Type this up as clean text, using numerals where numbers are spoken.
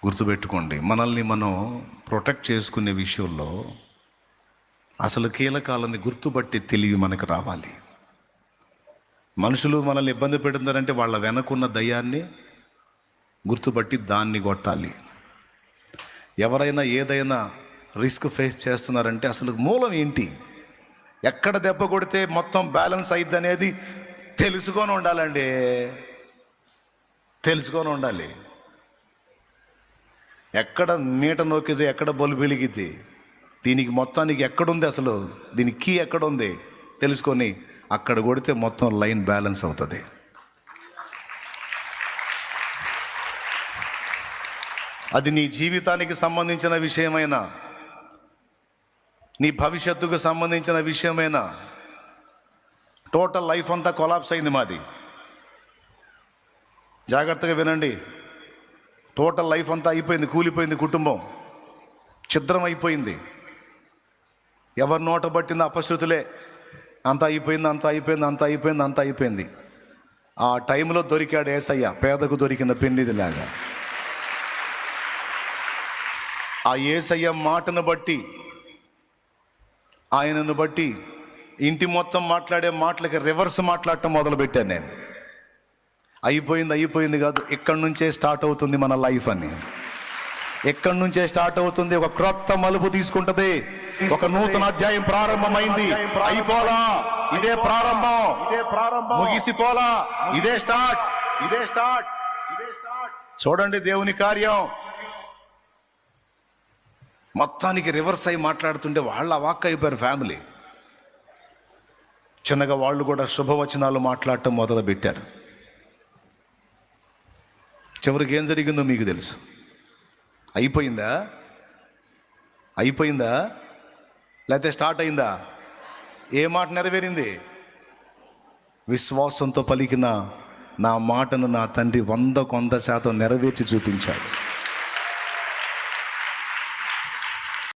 గుర్తుపెట్టుకోండి, మనల్ని మనం ప్రొటెక్ట్ చేసుకునే విషయంలో అసలు కీలకాలని గుర్తుపట్టి తెలివి మనకు రావాలి. మనుషులు మనల్ని ఇబ్బంది పెడుతున్నారంటే వాళ్ళ వెనకున్న దయ్యాన్ని గుర్తుపట్టి దాన్ని కొట్టాలి. ఎవరైనా ఏదైనా రిస్క్ ఫేస్ చేస్తున్నారంటే అసలు మూలం ఏంటి, ఎక్కడ దెబ్బ కొడితే మొత్తం బ్యాలెన్స్ అయ్యిద్ది అనేది తెలుసుకొని ఉండాలండి. తెలుసుకొని ఉండాలి. ఎక్కడ మీట నొక్కితే ఎక్కడ బొలు వెలిగితే దీనికి మొత్తానికి ఎక్కడుంది, అసలు దీనికి కీ ఎక్కడుంది తెలుసుకొని అక్కడ కొడితే మొత్తం లైన్ బ్యాలెన్స్ అవుతుంది. అది నీ జీవితానికి సంబంధించిన విషయమైనా, నీ భవిష్యత్తుకు సంబంధించిన విషయమైనా. టోటల్ లైఫ్ అంతా కొలాప్స్ అయింది మాది. జాగ్రత్తగా వినండి. టోటల్ లైఫ్ అంతా అయిపోయింది, కూలిపోయింది, కుటుంబం ఛిద్రం అయిపోయింది. ఎవరి నోట పట్టింది అపశృతులే. అంత అయిపోయింది, అంత అయిపోయింది, అంత అయిపోయింది, అంత అయిపోయింది. ఆ టైంలో దొరికాడు యేసయ్య, పేదకు దొరికిన పెన్నిదిలాగా. ఆ యేసయ్య మాటను బట్టి, ఆయనను బట్టి ఇంటి మొత్తం మాట్లాడే మాటలకి రివర్స్ మాట్లాడటం మొదలుపెట్టాను నేను. అయిపోయింది అయిపోయింది కాదు, ఇక్కడి నుంచే స్టార్ట్ అవుతుంది మన లైఫ్ అని. ఎక్కడి నుంచే స్టార్ట్ అవుతుంది, ఒక క్రొత్త మలుపు తీసుకుంటది, ఒక నూతన అధ్యాయం ప్రారంభమైంది. అయిపోలా, ఇదే ప్రారంభం, ఇదే ప్రారంభం. ముగిసిపోలా, ఇదే స్టార్ట్, ఇదే స్టార్ట్, ఇదే స్టార్ట్. చూడండి దేవుని కార్యం. మొత్తానికి రివర్స్ అయి మాట్లాడుతుంటే వాళ్ళు అవాక్ అయిపోయారు ఫ్యామిలీ. చిన్నగా వాళ్ళు కూడా శుభవచనాలు మాట్లాడటం మొదలు పెట్టారు. చివరికి ఏం జరిగిందో మీకు తెలుసు. అయిపోయిందా, అయిపోయిందా లేకపోతే స్టార్ట్ అయిందా? ఏ మాట నెరవేరింది? విశ్వాసంతో పలికిన నా మాటను నా తండ్రి 100% నెరవేర్చి చూపించాడు.